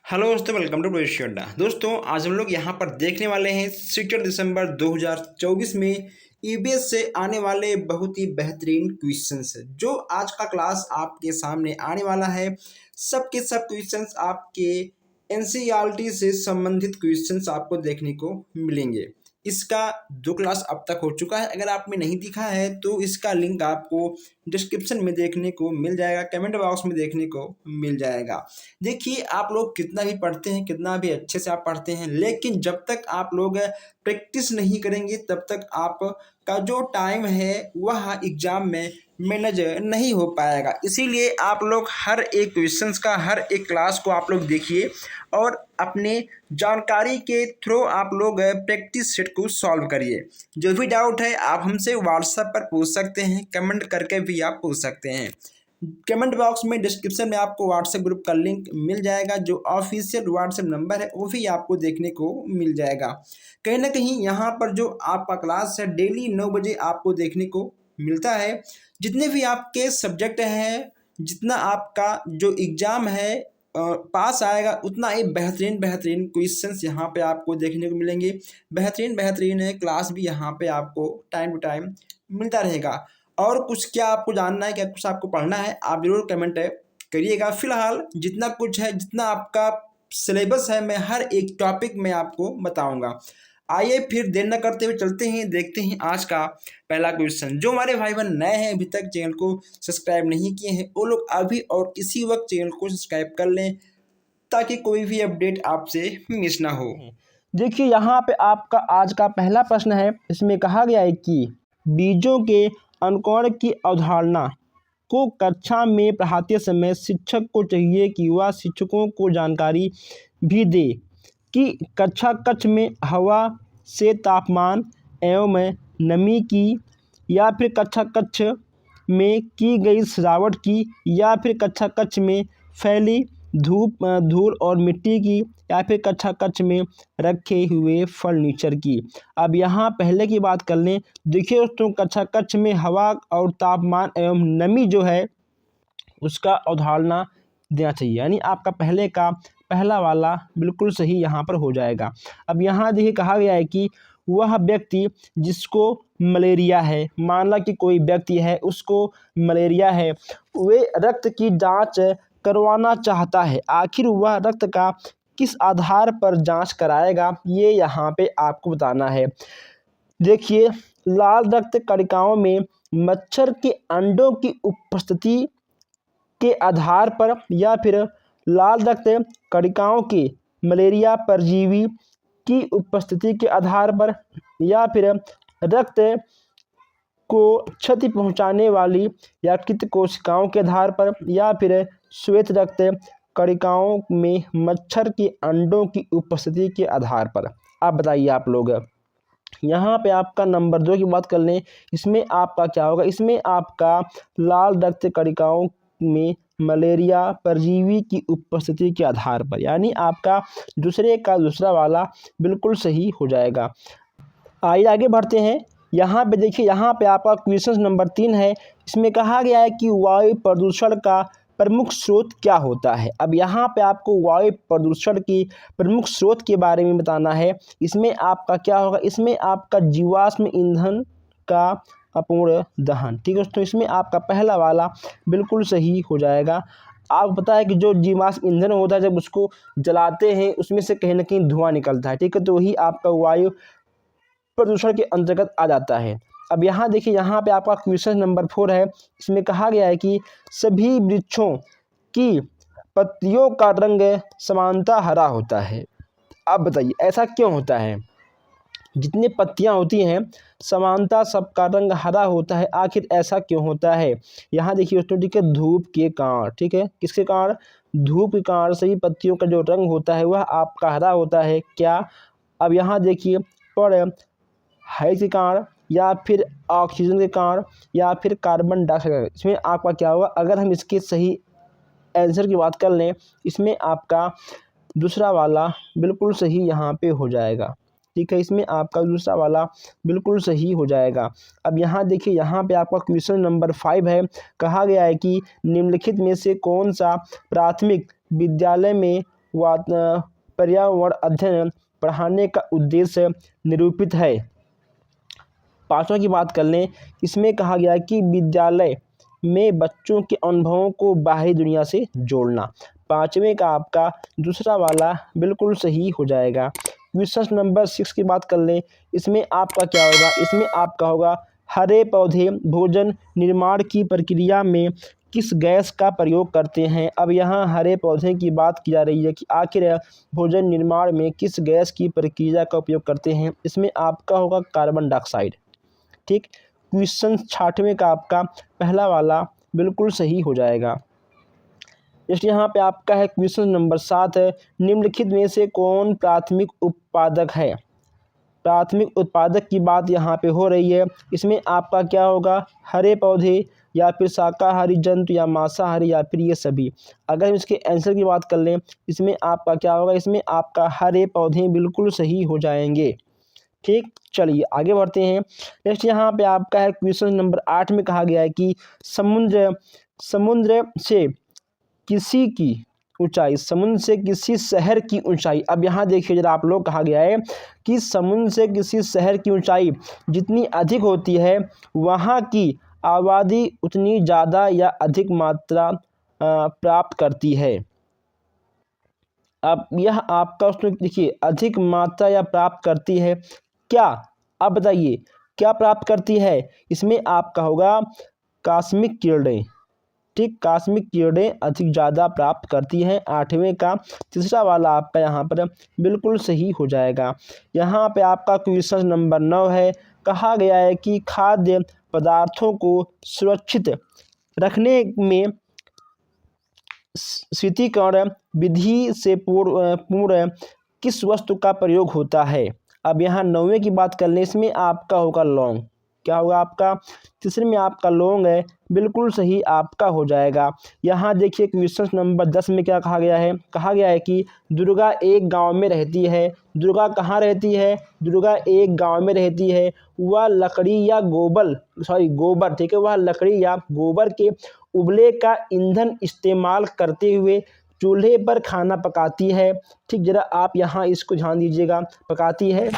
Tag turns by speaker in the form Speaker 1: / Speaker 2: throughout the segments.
Speaker 1: Hello दोस्तों, welcome to प्रवेश अड्डा। दोस्तों, आज हम लोग यहाँ पर देखने वाले हैं 6 दिसंबर 2024 में ईबीएस से आने वाले बहुत ही बेहतरीन क्वेश्चंस। जो आज का क्लास आपके सामने आने वाला है, सब के सब क्वेश्चंस आपके एनसीईआरटी से संबंधित क्वेश्चंस आपको देखने को मिलेंगे। इसका 2 क्लास अब तक हो चुका है। अगर आपने नहीं दिखा है तो इसका लिंक आपको डिस्क्रिप्शन में देखने को मिल जाएगा, कमेंट बॉक्स में देखने को मिल जाएगा। देखिए, आप लोग कितना भी पढ़ते हैं, कितना भी अच्छे से आप पढ़ते हैं, लेकिन जब तक आप लोग प्रैक्टिस नहीं करेंगे तब तक आपका जो टाइम है वह एग्जाम में मैनेज नहीं हो पाएगा। इसीलिए आप लोग हर एक क्वेश्चंस का, हर एक क्लास को आप लोग देखिए और अपने जानकारी के थ्रू आप लोग प्रैक्टिस सेट को सॉल्व करिए। जो भी डाउट है आप हमसे व्हाट्सएप पर पूछ सकते हैं, कमेंट करके भी आप पूछ सकते हैं। कमेंट बॉक्स में डिस्क्रिप्शन में आपको व्हाट्सएप ग्रुप का लिंक मिल जाएगा। जो ऑफिशियल व्हाट्सएप नंबर है वो भी आपको देखने को मिल जाएगा। कहीं ना कहीं यहाँ पर जो आपका क्लास है डेली 9 बजे आपको देखने को मिलता है। जितने भी आपके सब्जेक्ट हैं, जितना आपका जो एग्ज़ाम है पास आएगा, उतना ही बेहतरीन बेहतरीन क्वेश्चंस यहाँ पे आपको देखने को मिलेंगे। बेहतरीन बेहतरीन क्लास भी यहाँ पे आपको टाइम टू टाइम मिलता रहेगा। और कुछ क्या आपको जानना है, क्या कुछ आपको पढ़ना है, आप ज़रूर कमेंट करिएगा। फिलहाल जितना कुछ है, जितना आपका सिलेबस है, मैं हर एक टॉपिक में आपको बताऊंगा। आइए फिर देर न करते हुए चलते हैं, देखते हैं आज का पहला क्वेश्चन। जो हमारे भाई बहन नए हैं, अभी तक चैनल को सब्सक्राइब नहीं किए हैं, वो लोग अभी और इसी वक्त चैनल को सब्सक्राइब कर लें ताकि कोई भी अपडेट आपसे मिस ना हो।
Speaker 2: देखिए यहाँ पे आपका आज का पहला प्रश्न है। इसमें कहा गया है कि बीजों के अंकुरण की अवधारणा को कक्षा में पढ़ाते समय शिक्षक को चाहिए कि वह शिक्षकों को जानकारी भी दे कि कक्षा कक्ष में हवा से तापमान एवं नमी की, या फिर कक्षा कक्ष में की गई सजावट की, या फिर कक्षा कक्ष में फैली धूल और मिट्टी की, या फिर कक्षा कक्ष में रखे हुए फर्नीचर की। अब यहाँ पहले की बात कर लें। देखिए दोस्तों, कक्षा कक्ष में हवा और तापमान एवं नमी जो है उसका अवधारणा देना चाहिए, यानी आपका पहले का पहला वाला बिल्कुल सही यहाँ पर हो जाएगा। अब यहाँ देखिए कहा गया है कि वह व्यक्ति जिसको मलेरिया है, मान ला कि कोई व्यक्ति है उसको मलेरिया है, वे रक्त की जांच करवाना चाहता है। आखिर वह रक्त का किस आधार पर जांच कराएगा, ये यहाँ पे आपको बताना है। देखिए, लाल रक्त कणिकाओं में मच्छर के अंडों की उपस्थिति के आधार पर, या फिर लाल रक्त कणिकाओं के मलेरिया परजीवी की उपस्थिति के आधार पर, या फिर रक्त को क्षति पहुंचाने वाली यकृत कोशिकाओं के आधार पर, या फिर श्वेत रक्त कणिकाओं में मच्छर के अंडों की उपस्थिति के आधार पर। आप बताइए आप लोग। यहाँ पे आपका नंबर 2 की बात कर लें। इसमें आपका क्या होगा, इसमें आपका लाल रक्त कणिकाओं में मलेरिया परजीवी की उपस्थिति के आधार पर, यानी आपका दूसरे का दूसरा वाला बिल्कुल सही हो जाएगा। आइए आगे बढ़ते हैं। यहाँ पे देखिए, यहाँ पे आपका क्वेश्चन नंबर 3 है। इसमें कहा गया है कि वायु प्रदूषण का प्रमुख स्रोत क्या होता है। अब यहाँ पे आपको वायु प्रदूषण की प्रमुख स्रोत के बारे में बताना है। इसमें आपका क्या होगा, इसमें आपका जीवाश्म ईंधन का अपूर्ण दहन। ठीक है दोस्तों, इसमें आपका पहला वाला बिल्कुल सही हो जाएगा। आपको पता है कि जो जीवाश्म ईंधन होता है, जब उसको जलाते हैं उसमें से कहीं ना कहीं धुआं निकलता है। ठीक है, तो वही आपका वायु प्रदूषण के अंतर्गत आ जाता है। अब यहाँ देखिए, यहाँ पे आपका क्वेश्चन नंबर 4 है। इसमें कहा गया है कि सभी वृक्षों की पत्तियों का रंग समानता हरा होता है। आप बताइए ऐसा क्यों होता है। जितनी पत्तियां होती हैं समानता सबका रंग हरा होता है, आखिर ऐसा क्यों होता है। यहाँ देखिए दोस्तों, ठीक है, धूप के कारण। ठीक है, किसके कारण, धूप के कारण सभी पत्तियों का जो रंग होता है वह आपका हरा होता है क्या। अब यहाँ देखिए, पर हरे के कारण, या फिर ऑक्सीजन के कारण, या फिर कार्बन डाइऑक्साइड। इसमें आपका क्या होगा, अगर हम इसके सही आंसर की बात कर लें, इसमें आपका दूसरा वाला बिल्कुल सही यहाँ पे हो जाएगा। ठीक है, इसमें आपका दूसरा वाला बिल्कुल सही हो जाएगा। अब यहाँ देखिए, यहाँ पे आपका क्वेश्चन नंबर 5 है। कहा गया है कि निम्नलिखित में से कौन सा प्राथमिक विद्यालय में पर्यावरण अध्ययन पढ़ाने का उद्देश्य निरूपित है। 5वां की बात कर लें, इसमें कहा गया है कि विद्यालय में बच्चों के अनुभवों को बाहरी दुनिया से जोड़ना। 5वें का आपका दूसरा वाला बिल्कुल सही हो जाएगा। क्वेश्चन नंबर 6 की बात कर लें, इसमें आपका क्या होगा, इसमें आपका होगा हरे पौधे भोजन निर्माण की प्रक्रिया में किस गैस का प्रयोग करते हैं। अब यहाँ हरे पौधे की बात की जा रही है कि आखिर भोजन निर्माण में किस गैस की प्रक्रिया का उपयोग करते हैं। इसमें आपका होगा कार्बन डाइऑक्साइड। ठीक, क्वेश्चन 6वें का आपका पहला वाला बिल्कुल सही हो जाएगा। नेक्स्ट यहाँ पे आपका है क्वेश्चन नंबर 7 है, निम्नलिखित में से कौन प्राथमिक उत्पादक है। प्राथमिक उत्पादक की बात यहाँ पे हो रही है। इसमें आपका क्या होगा, हरे पौधे या फिर शाकाहारी जंतु या मांसाहारी या फिर ये सभी। अगर हम इसके आंसर की बात कर लें, इसमें आपका क्या होगा, इसमें आपका हरे पौधे बिल्कुल सही हो जाएंगे। ठीक, चलिए आगे बढ़ते हैं। नेक्स्ट यहाँ पे आपका है क्वेश्चन नंबर 8 में कहा गया है कि समुद्र से किसी की ऊंचाई, समुद्र से किसी शहर की ऊंचाई। अब यहाँ देखिए जरा आप लोग, कहा गया है कि समुद्र से किसी शहर की ऊंचाई जितनी अधिक होती है वहाँ की आबादी उतनी ज़्यादा या अधिक मात्रा प्राप्त करती है। अब यह आपका उसमें देखिए अधिक मात्रा या प्राप्त करती है क्या, अब बताइए क्या प्राप्त करती है। इसमें आपका होगा कॉस्मिक किरणें। ठीक, कॉस्मिक किरणें अधिक ज़्यादा प्राप्त करती हैं। 8वें का तीसरा वाला आपका यहाँ पर बिल्कुल सही हो जाएगा। यहाँ पे आपका क्वेश्चन नंबर 9 है, कहा गया है कि खाद्य पदार्थों को सुरक्षित रखने में शीतलीकरण विधि से पूर्ण किस वस्तु का प्रयोग होता है। अब यहाँ 9वें की बात कर लें, इसमें आपका होगा लौंग। क्या होगा आपका, तीसरे में आपका लौंग है, बिल्कुल सही आपका हो जाएगा। यहाँ देखिए क्वेश्चन नंबर 10 में क्या कहा गया है, कहा गया है कि दुर्गा एक गांव में रहती है। दुर्गा कहाँ रहती है, दुर्गा एक गांव में रहती है। वह लकड़ी या गोबर, ठीक है, वह लकड़ी या गोबर के उबले का ईंधन इस्तेमाल करते हुए चूल्हे पर खाना पकाती है। ठीक, जरा आप यहाँ इसको ध्यान दीजिएगा, पकाती है।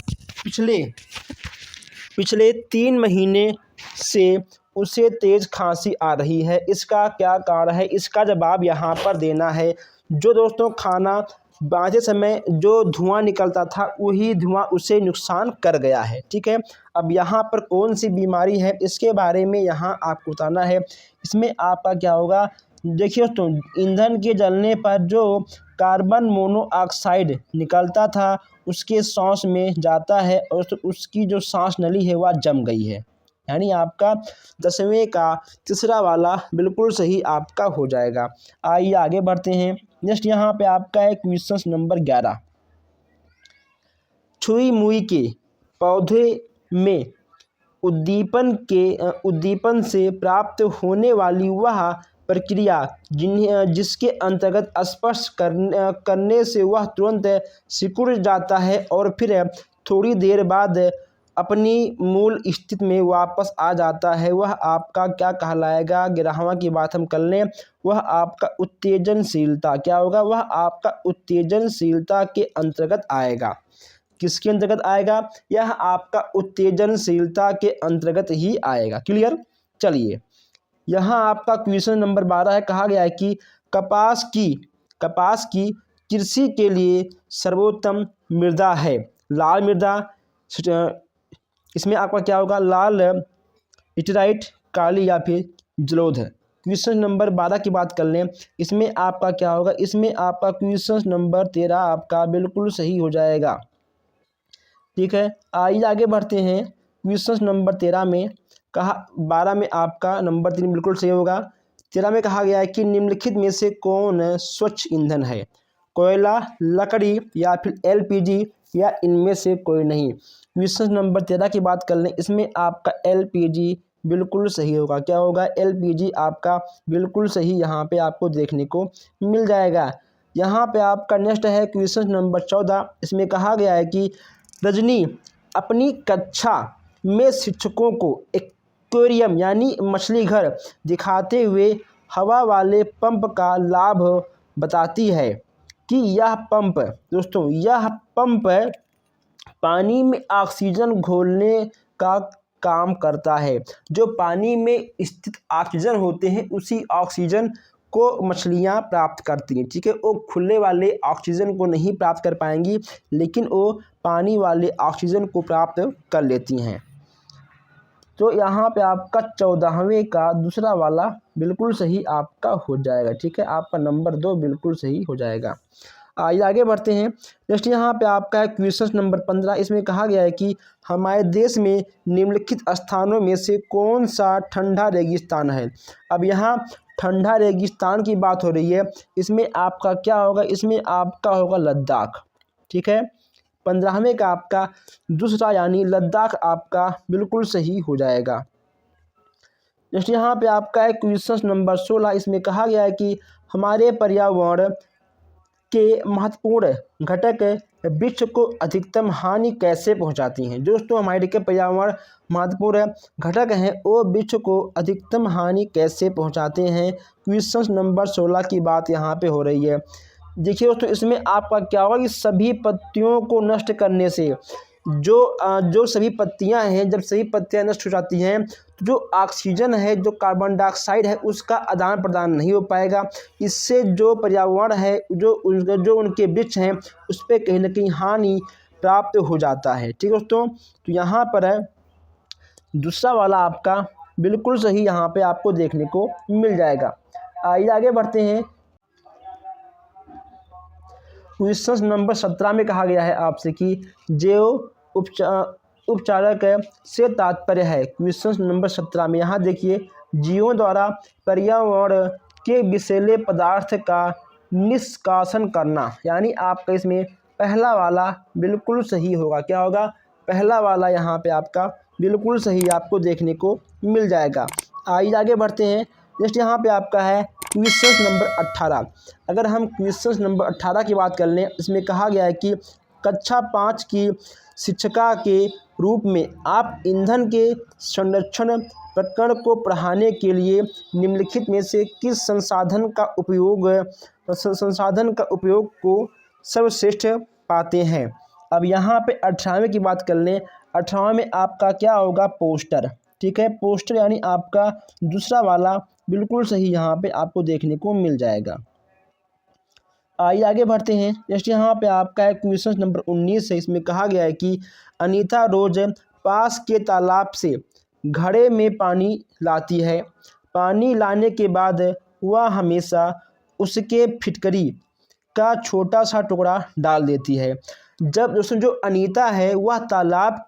Speaker 2: पिछले 3 महीने से उसे तेज खांसी आ रही है, इसका क्या कारण है, इसका जवाब यहाँ पर देना है। जो दोस्तों खाना बनाते समय जो धुआं निकलता था वही धुआं उसे नुकसान कर गया है। ठीक है, अब यहाँ पर कौन सी बीमारी है इसके बारे में यहाँ आपको बताना है। इसमें आपका क्या होगा, देखिए दोस्तों ईंधन के जलने पर जो कार्बन मोनोऑक्साइड निकलता था उसके सांस में जाता है और तो उसकी जो सांस नली है वह जम गई है। यानी आपका 10वें का तीसरा वाला बिल्कुल सही आपका हो जाएगा। आइए आगे बढ़ते हैं। नेक्स्ट यहाँ पे आपका है क्वेश्चन नंबर 11, छुई मुई के पौधे में उद्दीपन से प्राप्त होने वाली वह प्रक्रिया जिसके अंतर्गत स्पर्श करने से वह तुरंत सिकुड़ जाता है और फिर थोड़ी देर बाद अपनी मूल स्थिति में वापस आ जाता है, वह आपका क्या कहलाएगा। 11वां की बात हम कर लें, वह आपका उत्तेजनशीलता। क्या होगा, वह आपका उत्तेजनशीलता के अंतर्गत आएगा। किसके अंतर्गत आएगा, यह आपका उत्तेजनशीलता के अंतर्गत ही आएगा। क्लियर, चलिए यहाँ आपका क्वेश्चन नंबर 12 है, कहा गया है कि कपास की कृषि के लिए सर्वोत्तम मृदा है लाल मृदा। इसमें आपका क्या होगा, लाल लेटराइट, काली या फिर जलोढ़। क्वेश्चन नंबर 12 की बात कर लें, इसमें आपका क्या होगा, इसमें आपका क्वेश्चन नंबर 13 आपका बिल्कुल सही हो जाएगा। ठीक है, आइए आगे बढ़ते हैं। क्वेश्चन नंबर 13 में 12 में आपका नंबर 3 बिल्कुल सही होगा। 13 में कहा गया है कि निम्नलिखित में से कौन स्वच्छ ईंधन है, कोयला, लकड़ी या फिर LPG या इनमें से कोई नहीं। क्वेश्चन नंबर 13 की बात कर लें, इसमें आपका LPG बिल्कुल सही होगा। क्या होगा, LPG आपका बिल्कुल सही यहाँ पे आपको देखने को मिल जाएगा। यहाँ पे आपका नेक्स्ट है क्वेश्चन नंबर 14, इसमें कहा गया है कि रजनी अपनी कक्षा में शिक्षकों को एक्वेरियम यानी मछली घर दिखाते हुए हवा वाले पंप का लाभ बताती है। कि यह पंप, दोस्तों यह पंप पानी में ऑक्सीजन घोलने का काम करता है। जो पानी में स्थित ऑक्सीजन होते हैं उसी ऑक्सीजन को मछलियां प्राप्त करती हैं, ठीक है। वो खुले वाले ऑक्सीजन को नहीं प्राप्त कर पाएंगी, लेकिन वो पानी वाले ऑक्सीजन को प्राप्त कर लेती हैं। तो यहाँ पे आपका 14वें का दूसरा वाला बिल्कुल सही आपका हो जाएगा, ठीक है। आपका नंबर 2 बिल्कुल सही हो जाएगा। आइए आगे बढ़ते हैं। नेक्स्ट यहाँ पे आपका है क्वेश्चन नंबर 15। इसमें कहा गया है कि हमारे देश में निम्नलिखित स्थानों में से कौन सा ठंडा रेगिस्तान है। अब यहाँ ठंडा रेगिस्तान की बात हो रही है। इसमें आपका क्या होगा, इसमें आपका होगा लद्दाख, ठीक है। 15वें का आपका दूसरा यानी लद्दाख आपका बिल्कुल सही हो जाएगा। नेक्स्ट यहाँ पे आपका है क्वेश्चन नंबर 16। इसमें कहा गया है कि हमारे पर्यावरण के महत्वपूर्ण घटक वृक्ष को अधिकतम हानि कैसे पहुंचाती हैं। दोस्तों हमारे के पर्यावरण महत्वपूर्ण घटक हैं, वो वृक्ष को अधिकतम हानि कैसे पहुंचाते हैं। क्वेश्चन नंबर 16 की बात यहाँ पे हो रही है। देखिए दोस्तों, इसमें आपका क्या होगा कि सभी पत्तियों को नष्ट करने से जो सभी पत्तियां हैं, जब सभी पत्तियां नष्ट हो जाती हैं तो जो ऑक्सीजन है, जो कार्बन डाइऑक्साइड है, उसका आदान प्रदान नहीं हो पाएगा। इससे जो पर्यावरण है, जो उनके वृक्ष हैं, उस पर कहीं ना कहीं हानि प्राप्त हो जाता है, ठीक है दोस्तों। तो यहाँ पर है दूसरा वाला आपका बिल्कुल सही यहाँ पे आपको देखने को मिल जाएगा। आइए आगे बढ़ते हैं। क्वेश्चन नंबर 17 में कहा गया है आपसे कि जैव उपचारक से तात्पर्य है। क्वेश्चन नंबर 17 में यहाँ देखिए, जीवों द्वारा पर्यावरण के विषैले पदार्थ का निष्कासन करना, यानी आपका इसमें पहला वाला बिल्कुल सही होगा। क्या होगा, पहला वाला यहाँ पे आपका बिल्कुल सही आपको देखने को मिल जाएगा। आइए आगे बढ़ते हैं। नेक्स्ट यहाँ पे आपका है क्वेश्चन नंबर 18। अगर हम क्वेश्चन नंबर 18 की बात कर लें, इसमें कहा गया है कि कक्षा 5 की शिक्षिका के रूप में आप ईंधन के संरक्षण प्रकरण को पढ़ाने के लिए निम्नलिखित में से किस संसाधन का उपयोग को सर्वश्रेष्ठ पाते हैं। अब यहाँ पे 18वें की बात कर लें। 18वें में आपका क्या होगा, पोस्टर, ठीक है। पोस्टर यानी आपका दूसरा वाला बिल्कुल सही यहाँ पे आपको देखने को मिल जाएगा। आइए आगे बढ़ते हैं। नेक्स्ट यहाँ पे आपका है क्वेश्चन नंबर 19 है। इसमें कहा गया है कि अनीता रोज पास के तालाब से घड़े में पानी लाती है। पानी लाने के बाद वह हमेशा उसके फिटकरी का छोटा सा टुकड़ा डाल देती है। जब दोस्तों जो अनीता है वह तालाब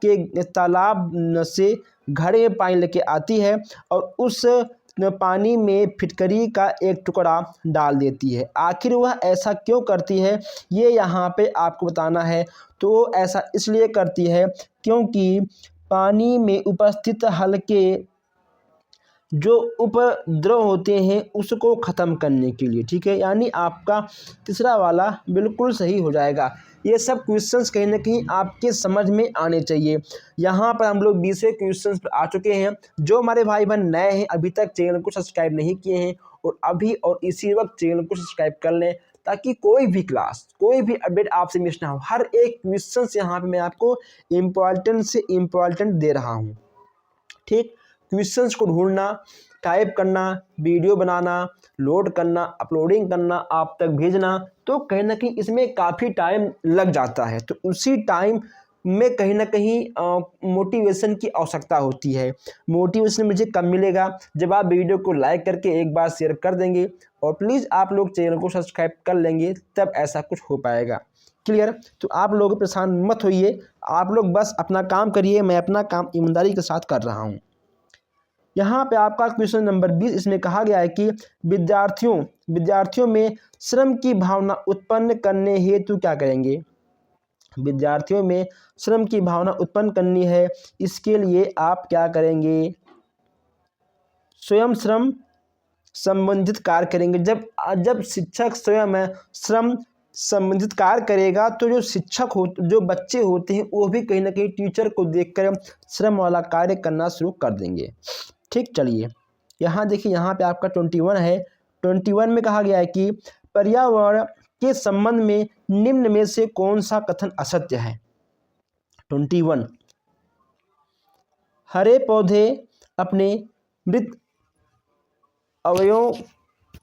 Speaker 2: से घड़े में पानी लेके आती है और उस पानी में फिटकरी का एक टुकड़ा डाल देती है। आखिर वह ऐसा क्यों करती है, ये यहाँ पे आपको बताना है। तो ऐसा इसलिए करती है क्योंकि पानी में उपस्थित हल्के जो उपद्रव होते हैं उसको ख़त्म करने के लिए, ठीक है। यानी आपका तीसरा वाला बिल्कुल सही हो जाएगा। ये सब क्वेश्चंस कहीं ना कहीं आपके समझ में आने चाहिए। यहाँ पर हम लोग 20वें क्वेश्चंस पर आ चुके हैं। जो हमारे भाई बहन नए हैं, अभी तक चैनल को सब्सक्राइब नहीं किए हैं, और अभी और इसी वक्त चैनल को सब्सक्राइब कर लें, ताकि कोई भी क्लास, कोई भी अपडेट आपसे मिस ना हो। हर एक क्वेश्चन यहाँ पर मैं आपको इम्पॉर्टेंट से इम्पॉर्टेंट दे रहा हूँ, ठीक। क्वेश्चंस को ढूंढना, टाइप करना, वीडियो बनाना, लोड करना, अपलोडिंग करना, आप तक भेजना, तो कहीं ना कहीं इसमें काफ़ी टाइम लग जाता है। तो उसी टाइम में कहीं ना कहीं मोटिवेशन की आवश्यकता होती है। मोटिवेशन मुझे कब मिलेगा, जब आप वीडियो को लाइक करके एक बार शेयर कर देंगे, और प्लीज़ आप लोग चैनल को सब्सक्राइब कर लेंगे, तब ऐसा कुछ हो पाएगा। क्लियर। तो आप लोग परेशान मत होइए, आप लोग बस अपना काम करिए। मैं अपना काम ईमानदारी के साथ कर रहा हूँ। यहाँ पे आपका क्वेश्चन नंबर 20, इसमें कहा गया है कि विद्यार्थियों में श्रम की भावना उत्पन्न करने हेतु क्या करेंगे। विद्यार्थियों में श्रम की भावना उत्पन्न करनी है, इसके लिए आप क्या करेंगे, स्वयं श्रम संबंधित कार्य करेंगे। जब शिक्षक स्वयं श्रम संबंधित कार्य करेगा तो जो बच्चे होते हैं वो भी कहीं ना कहीं टीचर को देखकर श्रम वाला कार्य करना शुरू कर देंगे, ठीक। चलिए यहाँ देखिए, यहाँ पे आपका 21 है। 21 में कहा गया है कि पर्यावरण के संबंध में निम्न में से कौन सा कथन असत्य है? 21, हरे पौधे अपने मृत अवयवों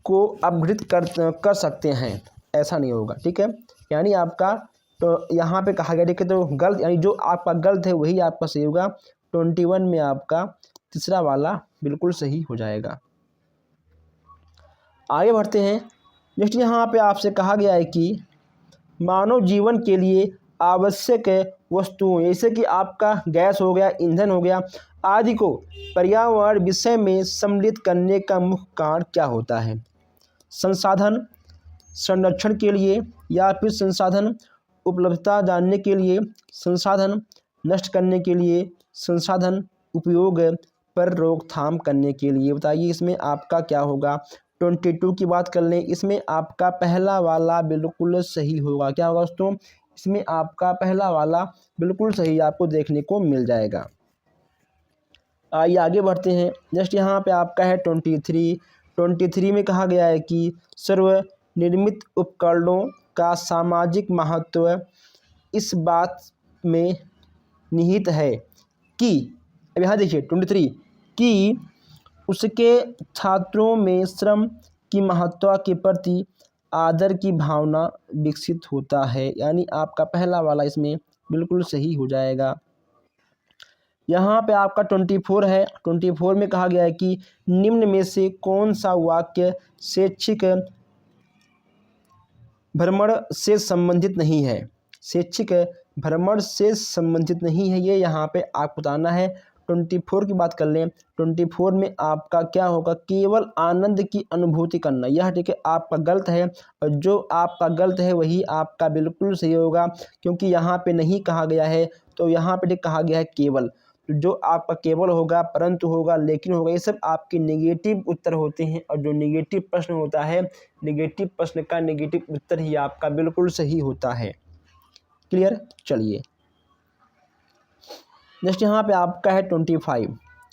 Speaker 2: को अपघटित कर सकते हैं, ऐसा नहीं होगा। ठीक है, यानी आपका तो यहाँ पे कहा गया, देखिए तो गलत, यानी जो आपका गलत है वही आपका सही होगा। 21 में आपका तीसरा वाला बिल्कुल सही हो जाएगा। आगे बढ़ते हैं। नेक्स्ट यहाँ पे आपसे कहा गया है कि मानव जीवन के लिए आवश्यक वस्तुओं जैसे कि आपका गैस हो गया, ईंधन हो गया आदि को पर्यावरण विषय में सम्मिलित करने का मुख्य कारण क्या होता है? संसाधन संरक्षण के लिए, या फिर संसाधन उपलब्धता जानने के लिए, संसाधन नष्ट करने के लिए, संसाधन उपयोग पर रोकथाम करने के लिए। बताइए इसमें आपका क्या होगा? 22 की बात कर लें, इसमें आपका पहला वाला बिल्कुल सही होगा। क्या होगा दोस्तों? इसमें आपका पहला वाला बिल्कुल सही आपको देखने को मिल जाएगा। आइए आगे बढ़ते हैं। नेक्स्ट यहाँ पे आपका है 23 में कहा गया है कि सर्वनिर्मित उपकरणों का सामाजिक महत्व इस बात में निहित है कि, अब यहाँ देखिए 23, कि उसके छात्रों में श्रम की महत्ता के प्रति आदर की भावना विकसित होता है। यानी आपका पहला वाला इसमें बिल्कुल सही हो जाएगा। यहाँ पे आपका 24 है। 24 में कहा गया है कि निम्न में से कौन सा वाक्य शैक्षिक भ्रमण से संबंधित नहीं है? शैक्षिक भ्रमण से संबंधित नहीं है, ये यहाँ पे आपको बताना है। 24 की बात कर लें, 24 में आपका क्या होगा? केवल आनंद की अनुभूति करना। यह ठीक है आपका गलत है, और जो आपका गलत है वही आपका बिल्कुल सही होगा, क्योंकि यहाँ पे नहीं कहा गया है, तो यहाँ पे कहा गया है केवल। जो आपका केवल होगा, परंतु होगा, लेकिन होगा, ये सब आपके नेगेटिव उत्तर होते हैं, और जो नेगेटिव प्रश्न होता है, नेगेटिव प्रश्न का नेगेटिव उत्तर ही आपका बिल्कुल सही होता है। क्लियर? चलिए नेक्स्ट यहाँ पे आपका है 25।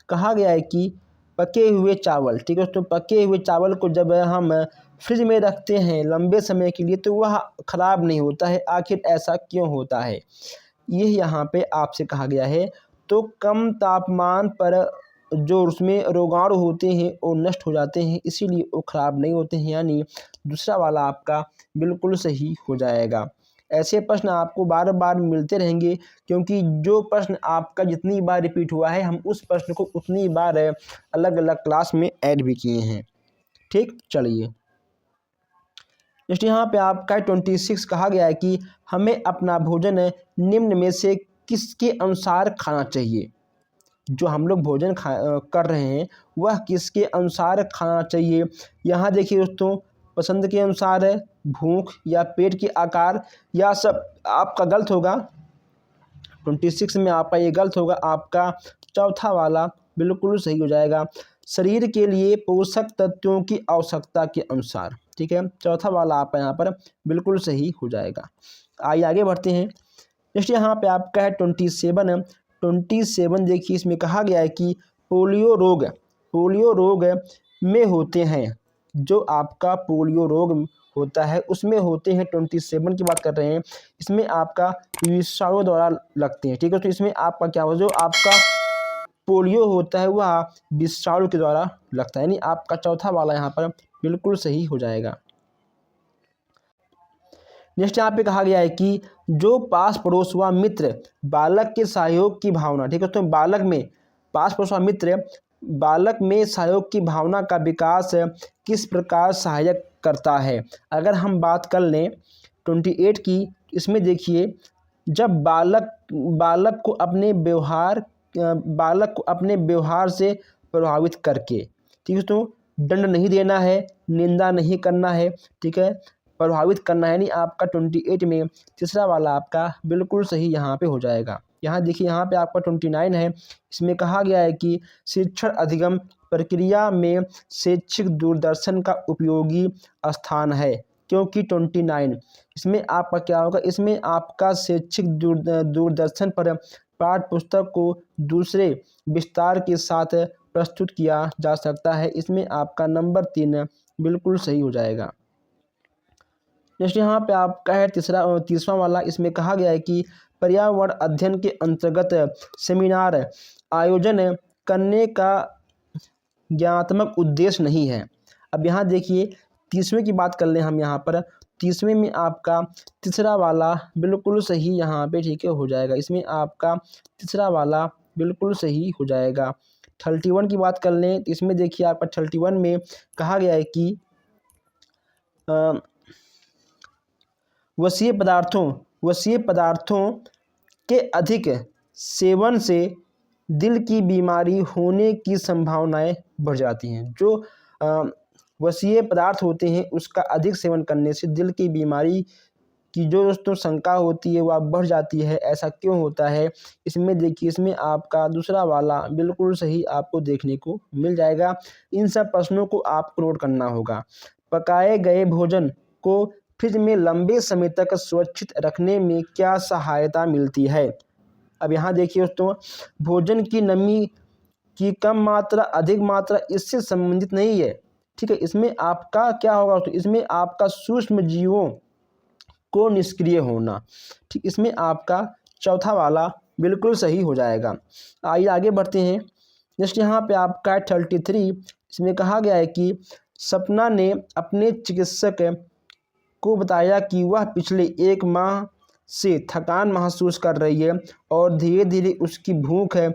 Speaker 2: कहा गया है कि पके हुए चावल, ठीक है दोस्तों, पके हुए चावल को जब हम फ्रिज में रखते हैं लंबे समय के लिए तो वह ख़राब नहीं होता है। आखिर ऐसा क्यों होता है? ये यहाँ पे आपसे कहा गया है। तो कम तापमान पर जो उसमें रोगाणु होते हैं वो नष्ट हो जाते हैं, इसीलिए वो ख़राब नहीं होते हैं। यानी दूसरा वाला आपका बिल्कुल सही हो जाएगा। ऐसे प्रश्न आपको बार बार मिलते रहेंगे, क्योंकि जो प्रश्न आपका जितनी बार रिपीट हुआ है हम उस प्रश्न को उतनी बार अलग अलग क्लास में ऐड भी किए हैं। ठीक, चलिए नेक्स्ट यहाँ पे आपका 26 कहा गया है कि हमें अपना भोजन निम्न में से किसके अनुसार खाना चाहिए? जो हम लोग भोजन कर रहे हैं वह किसके अनुसार खाना चाहिए? यहाँ देखिए दोस्तों, पसंद के अनुसार है, भूख या पेट के आकार, या सब आपका गलत होगा। 26 में आपका ये गलत होगा। आपका चौथा वाला बिल्कुल सही हो जाएगा। शरीर के लिए पोषक तत्वों की आवश्यकता के अनुसार, ठीक है, चौथा वाला आपका यहाँ पर बिल्कुल सही हो जाएगा। आइए आगे बढ़ते हैं। नेक्स्ट यहाँ पे आपका है 27 देखिए, इसमें कहा गया है कि पोलियो रोग में होते हैं। जो आपका पोलियो रोग होता है उसमें होते हैं, 27 की बात कर रहे हैं, इसमें आपका विषाणु द्वारा लगते हैं। ठीक है, तो इसमें आपका क्या हो, जो आपका पोलियो होता है वह विषाणु के द्वारा लगता है। यानी आपका चौथा वाला यहाँ पर बिल्कुल सही हो जाएगा। नेक्स्ट यहाँ पे कहा गया है कि जो पास पड़ोस व मित्र बालक के सहयोग की भावना, ठीक है, तो बालक में पास पड़ोस व मित्र बालक में सहयोग की भावना का विकास किस प्रकार सहायक करता है? अगर हम बात कर लें 28 की, इसमें देखिए, जब बालक को अपने व्यवहार से प्रभावित करके, ठीक है, तो दंड नहीं देना है, निंदा नहीं करना है, ठीक है, प्रभावित करना है। यानी आपका 28 में तीसरा वाला आपका बिल्कुल सही यहाँ पे हो जाएगा। यहाँ देखिए, यहाँ पे आपका 29 है, इसमें कहा गया है कि शिक्षण अधिगम प्रक्रिया में शैक्षिक दूरदर्शन का उपयोगी स्थान है। क्योंकि 29 इसमें आपका क्या होगा? इसमें आपका शैक्षिक दूरदर्शन पर पाठ्य पुस्तक को दूसरे विस्तार के साथ प्रस्तुत किया जा सकता है। इसमें आपका नंबर 3 बिल्कुल सही हो जाएगा। नेक्स्ट यहाँ पे आपका है तीसरा वाला, इसमें कहा गया है कि पर्यावरण अध्ययन के अंतर्गत सेमिनार आयोजन करने का ज्ञानात्मक उद्देश्य नहीं है। अब यहाँ देखिए 30वें की बात कर लें हम यहाँ पर। 30वें में आपका तीसरा वाला बिल्कुल सही यहाँ पे ठीक है हो जाएगा। इसमें आपका तीसरा वाला बिल्कुल सही हो जाएगा। 31 की बात कर लें तो इसमें देखिए आपका 31 में कहा गया है कि वसीय पदार्थों के अधिक सेवन से दिल की बीमारी होने की संभावनाएं बढ़ जाती हैं। जो वसीय पदार्थ होते हैं उसका अधिक सेवन करने से दिल की बीमारी की जो दोस्तों शंका होती है वह बढ़ जाती है। ऐसा क्यों होता है? इसमें देखिए, इसमें आपका दूसरा वाला बिल्कुल सही आपको देखने को मिल जाएगा। इन सब प्रश्नों को आपको नोट करना होगा। पकाए गए भोजन को फ्रिज में लंबे समय तक सुरक्षित रखने में क्या सहायता मिलती है? अब यहाँ देखिए दोस्तों, भोजन की नमी की कम मात्रा अधिक मात्रा इससे संबंधित नहीं है, ठीक है। इसमें आपका क्या होगा दोस्तों, इसमें आपका सूक्ष्म जीवों को निष्क्रिय होना, ठीक। इसमें आपका चौथा वाला बिल्कुल सही हो जाएगा। आइए आगे बढ़ते हैं। नेक्स्ट यहाँ पे आपका 33, इसमें कहा गया है कि सपना ने अपने चिकित्सक को बताया कि वह पिछले 1 माह से थकान महसूस कर रही है और धीरे धीरे उसकी भूख है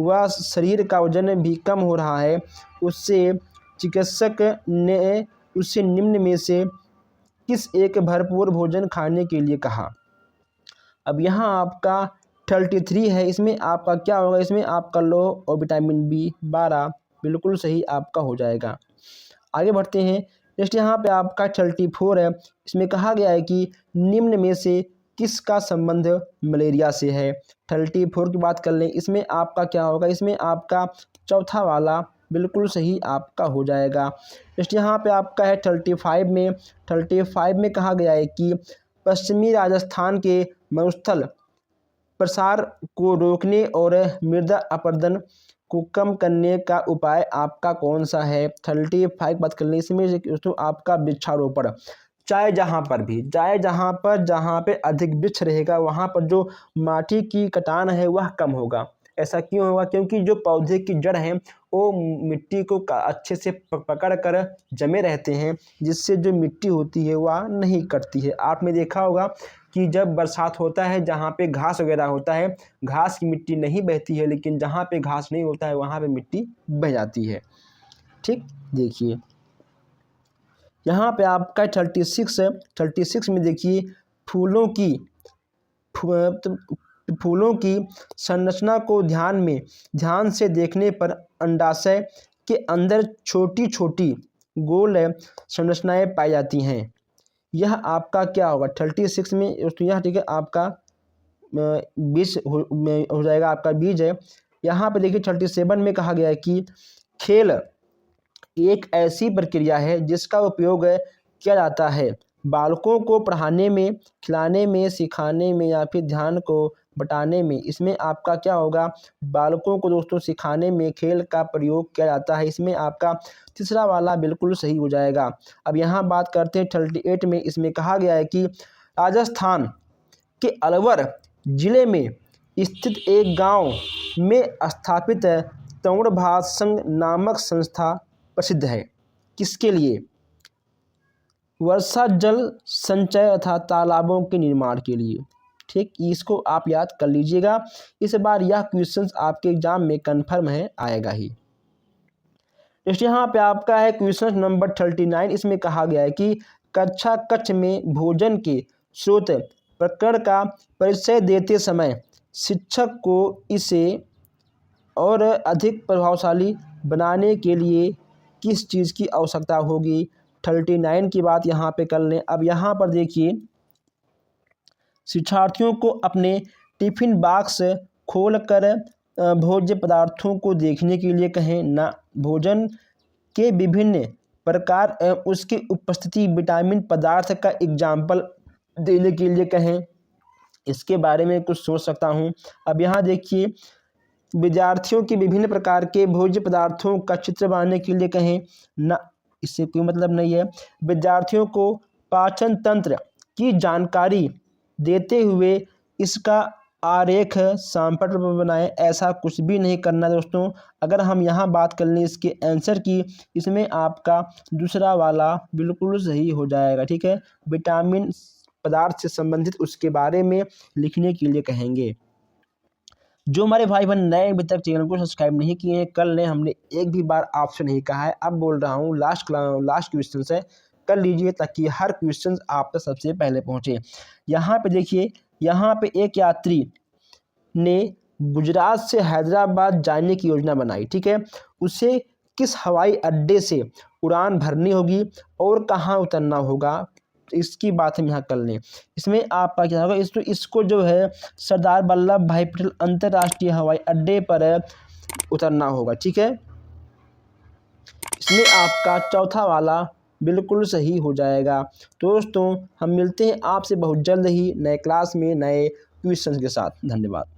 Speaker 2: व शरीर का वजन भी कम हो रहा है। उससे चिकित्सक ने उससे निम्न में से किस एक भरपूर भोजन खाने के लिए कहा? अब यहाँ आपका 33 है, इसमें आपका क्या होगा, इसमें आपका लौह और विटामिन B12 बिल्कुल सही आपका हो जाएगा। आगे बढ़ते हैं। नेक्स्ट यहाँ पे आपका 34 है, इसमें कहा गया है कि निम्न में से किसका संबंध मलेरिया से है? 34 की बात कर लें, इसमें आपका क्या होगा, इसमें आपका चौथा वाला बिल्कुल सही आपका हो जाएगा। नेक्स्ट यहाँ पे आपका है 35 में कहा गया है कि पश्चिमी राजस्थान के मरुस्थल प्रसार को रोकने और मृदा अपरदन को कम करने का उपाय आपका कौन सा है? 35 बात कर लें, इसमें दोस्तों आपका वृक्षारोपण। चाहे जहाँ पर जहाँ पे अधिक वृक्ष रहेगा वहाँ पर जो माटी की कटान है वह कम होगा। ऐसा क्यों होगा? क्योंकि जो पौधे की जड़ हैं वो मिट्टी को अच्छे से पकड़ कर जमे रहते हैं, जिससे जो मिट्टी होती है वह नहीं कटती है। आपने देखा होगा कि जब बरसात होता है जहाँ पे घास वगैरह होता है, घास की मिट्टी नहीं बहती है, लेकिन जहाँ पे घास नहीं होता है वहाँ पे मिट्टी बह जाती है, ठीक। देखिए यहाँ पे आपका 36 में देखिए फूलों की संरचना को ध्यान से देखने पर अंडाशय के अंदर छोटी छोटी गोल संरचनाएं पाई जाती हैं। यह आपका क्या होगा 36 में दोस्तों? यह ठीक है आपका बीज हो जाएगा, आपका बीज है। यहाँ पे देखिए 37 में कहा गया है कि खेल एक ऐसी प्रक्रिया है जिसका उपयोग किया जाता है बालकों को पढ़ाने में, खिलाने में, सिखाने में या फिर ध्यान को बटाने में। इसमें आपका क्या होगा, बालकों को दोस्तों सिखाने में खेल का प्रयोग किया जाता है। इसमें आपका तीसरा वाला बिल्कुल सही हो जाएगा। अब यहाँ बात करते हैं 38 में, इसमें कहा गया है कि राजस्थान के अलवर जिले में स्थित एक गांव में स्थापित तरुण भारत संघ नामक संस्था प्रसिद्ध है। किसके लिए? वर्षा जल संचय तथा तालाबों के निर्माण के लिए, ठीक। इसको आप याद कर लीजिएगा, इस बार यह क्वेश्चन आपके एग्जाम में कंफर्म है, आएगा ही। नेक्स्ट यहाँ पे आपका है क्वेश्चन नंबर 39, इसमें कहा गया है कि कक्षा कक्ष में भोजन के स्रोत प्रकरण का परिचय देते समय शिक्षक को इसे और अधिक प्रभावशाली बनाने के लिए किस चीज़ की आवश्यकता होगी? 39 की बात यहाँ पे कर लें। अब यहाँ पर देखिए, शिक्षार्थियों को अपने टिफिन बॉक्स खोल कर भोज्य पदार्थों को देखने के लिए कहें, ना भोजन के विभिन्न प्रकार एवं उसकी उपस्थिति विटामिन पदार्थ का एग्जाम्पल देने के लिए कहें। इसके बारे में कुछ सोच सकता हूँ। अब यहाँ देखिए, विद्यार्थियों के विभिन्न प्रकार के भोज्य पदार्थों का चित्र बनाने के लिए कहें, ना, इससे कोई मतलब नहीं है। विद्यार्थियों को पाचन तंत्र की जानकारी देते हुए इसका आरेख सामपट पर बनाएं। ऐसा कुछ भी नहीं करना दोस्तों। अगर हम यहाँ बात कर लें इसके आंसर की, इसमें आपका दूसरा वाला बिल्कुल सही हो जाएगा। ठीक है, विटामिन पदार्थ से संबंधित उसके बारे में लिखने के लिए कहेंगे। जो हमारे भाई बहन नए अभी तक चैनल को सब्सक्राइब नहीं किए हैं कर लें, हमने एक भी बार आपसे नहीं कहा है। अब बोल रहा हूँ लास्ट क्वेश्चन से कर लीजिए ताकि हर क्वेश्चन आप तक सबसे पहले पहुँचे। यहाँ पे देखिए, यहाँ पे एक यात्री ने गुजरात से हैदराबाद जाने की योजना बनाई। ठीक है, उसे किस हवाई अड्डे से उड़ान भरनी होगी और कहाँ उतरना होगा, इसकी बात हम यहाँ कर लें। इसमें आपका क्या होगा, इसको जो है सरदार वल्लभ भाई पटेल अंतर्राष्ट्रीय हवाई अड्डे पर उतरना होगा। ठीक है, इसमें आपका चौथा वाला बिल्कुल सही हो जाएगा। तो दोस्तों हम मिलते हैं आपसे बहुत जल्द ही नए क्लास में नए क्वेश्चन के साथ। धन्यवाद।